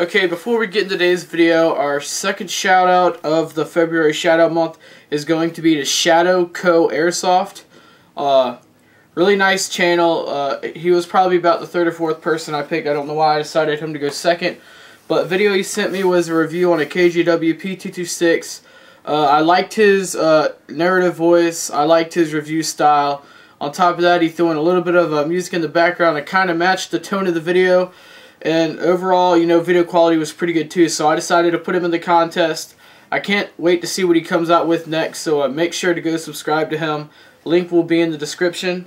Okay, before we get into today's video, our second shout out of the February shout out month is going to be to Shadow Co. Airsoft. Really nice channel. He was probably about the third or fourth person I picked. I don't know why I decided him to go second. But video he sent me was a review on a KGW P226. I liked his narrative voice. I liked his review style. On top of that, he threw in a little bit of music in the background that kind of matched the tone of the video. And overall, you know, video quality was pretty good too. So I decided to put him in the contest. I can't wait to see what he comes out with next. So make sure to go subscribe to him. Link will be in the description.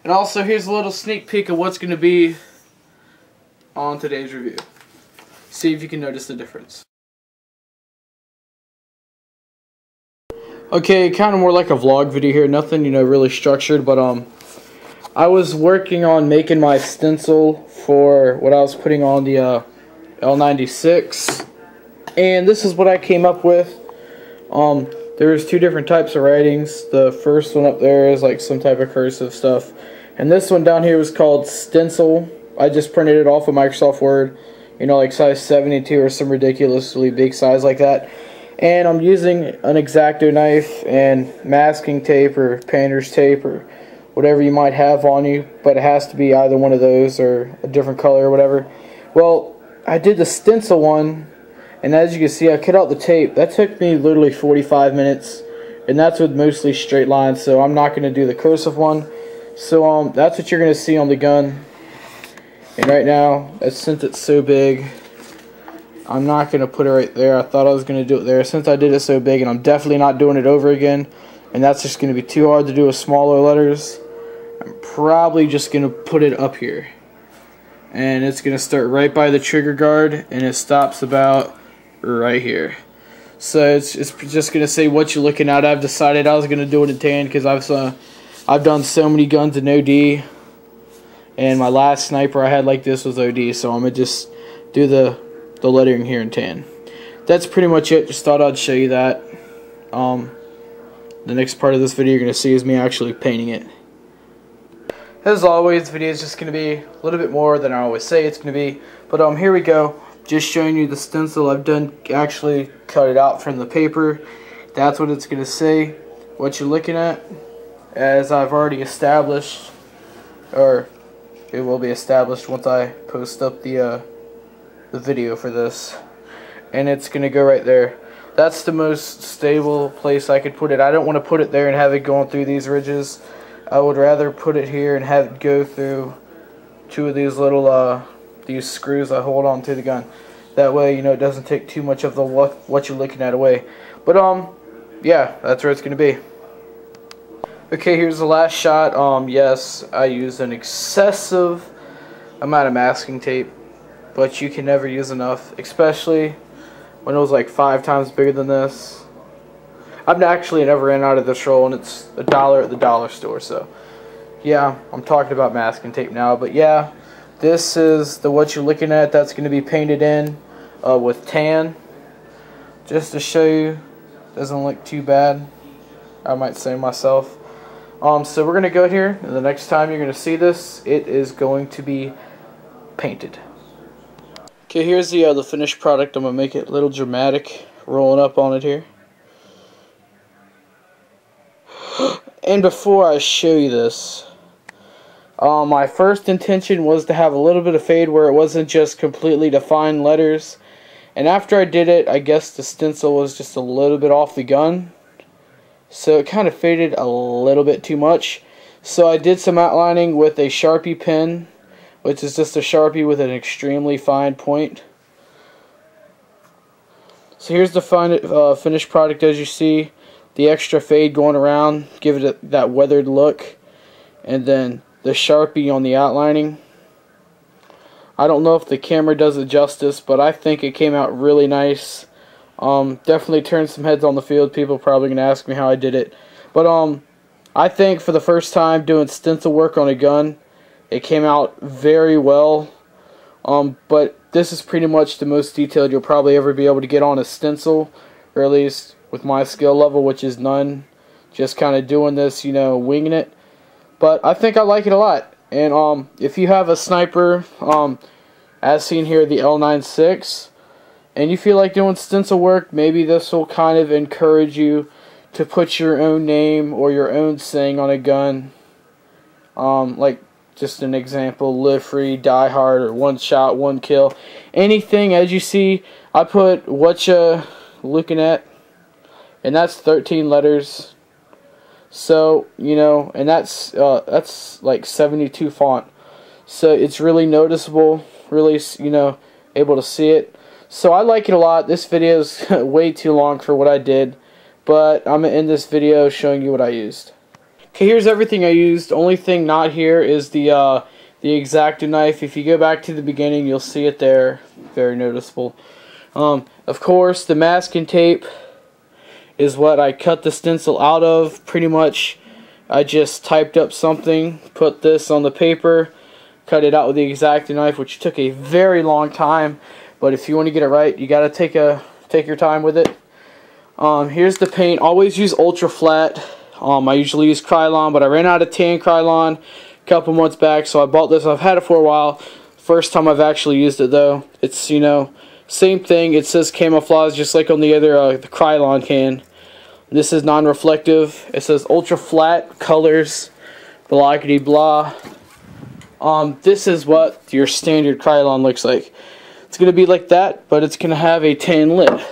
And also, here's a little sneak peek of what's going to be on today's review. See if you can notice the difference. Okay, kind of more like a vlog video here. Nothing, you know, really structured, but I was working on making my stencil for what I was putting on the L96, and this is what I came up with. There's two different types of writings. The first one up there is like some type of cursive stuff, and this one down here was called stencil. I just printed it off of Microsoft Word, you know, like size 72 or some ridiculously big size like that. And I'm using an X-Acto knife and masking tape or painter's tape or whatever you might have on you, but it has to be either one of those or a different color or whatever. Well, I did the stencil one, and as you can see, I cut out the tape. That took me literally 45 minutes, and that's with mostly straight lines, so I'm not going to do the cursive one. So that's what you're going to see on the gun. And right now, since it's so big, I'm not going to put it right there. I thought I was going to do it there. Since I did it so big, and I'm definitely not doing it over again, and that's just going to be too hard to do with smaller letters, I'm probably just going to put it up here. And it's going to start right by the trigger guard, and it stops about right here. So it's just going to say what you're looking at. I've decided I was going to do it in tan because I've done so many guns in OD, and my last sniper I had like this was OD, so I'm going to just do the lettering here in tan. That's pretty much it. Just thought I'd show you that. The next part of this video you're going to see is me actually painting it. As always, the video is just going to be a little bit more than I always say it's going to be. But here we go. Just showing you the stencil. I've actually cut it out from the paper. That's what it's going to say. What you're looking at, as I've already established, or it will be established once I post up the video for this. And it's going to go right there. That's the most stable place I could put it. I don't want to put it there and have it going through these ridges. I would rather put it here and have it go through two of these little these screws I hold on to the gun. That way, you know, it doesn't take too much of the what you're looking at away. But yeah, that's where it's gonna be. Okay, here's the last shot. Yes, I used an excessive amount of masking tape, but you can never use enough, especially when it was like 5 times bigger than this. I've actually never ran out of this roll, and it's $1 at the dollar store. So yeah, I'm talking about masking tape now. But yeah, this is what you're looking at. That's going to be painted in with tan, just to show you. Doesn't look too bad, I might say myself. So we're going to go here, and the next time you're going to see this, it is going to be painted. Okay, here's the finished product. I'm going to make it a little dramatic, rolling up on it here. And before I show you this, my first intention was to have a little bit of fade where it wasn't just completely defined letters. And after I did it, I guess the stencil was just a little bit off the gun, so it kind of faded a little bit too much. So I did some outlining with a Sharpie pen, which is just a Sharpie with an extremely fine point. So here's the finished product. As you see, the extra fade going around, give it that weathered look, and then the Sharpie on the outlining. I don't know if the camera does it justice, but I think it came out really nice. Definitely turned some heads on the field. People are probably going to ask me how I did it. But I think for the first time doing stencil work on a gun, it came out very well. But this is pretty much the most detailed you'll probably ever be able to get on a stencil, or at least with my skill level, which is none. Just kind of doing this, you know, winging it. But I think I like it a lot. And if you have a sniper, as seen here, the L96, and you feel like doing stencil work, maybe this will kind of encourage you to put your own name or your own saying on a gun. Like just an example, live free, die hard, or one shot, one kill. Anything. As you see, I put what you looking at, and that's 13 letters. So, you know, and that's like 72 font. So it's really noticeable, really, you know, able to see it. So I like it a lot. This video is way too long for what I did, but I'm going to end this video showing you what I used. Okay, here's everything I used. Only thing not here is the X-Acto knife. If you go back to the beginning, you'll see it there. Very noticeable. Of course, the masking tape is what I cut the stencil out of. Pretty much, I just typed up something, put this on the paper, cut it out with the X-Acto knife, which took a very long time. But if you want to get it right, you got to take your time with it. Here's the paint. Always use ultra flat. I usually use Krylon, but I ran out of tan Krylon a couple months back, so I bought this. I've had it for a while. First time I've actually used it, though. It's, you know, same thing. It says camouflage just like on the other the Krylon can. This is non-reflective. It says ultra flat colors, blockety blah. This is what your standard Krylon looks like. It's going to be like that, but it's going to have a tan lid.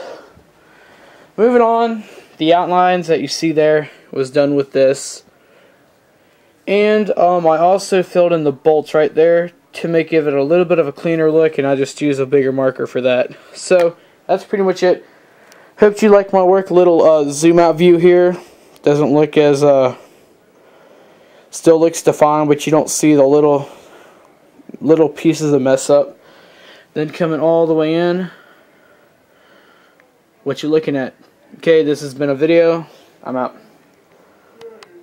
Moving on, the outlines that you see there was done with this. And I also filled in the bolts right there to give it a little bit of a cleaner look, and I just use a bigger marker for that. So that's pretty much it. Hope you like my work. A little zoom out view here. Doesn't look as still looks defined, but you don't see the little pieces that mess up. Then coming all the way in, what you're looking at. Okay, this has been a video. I'm out.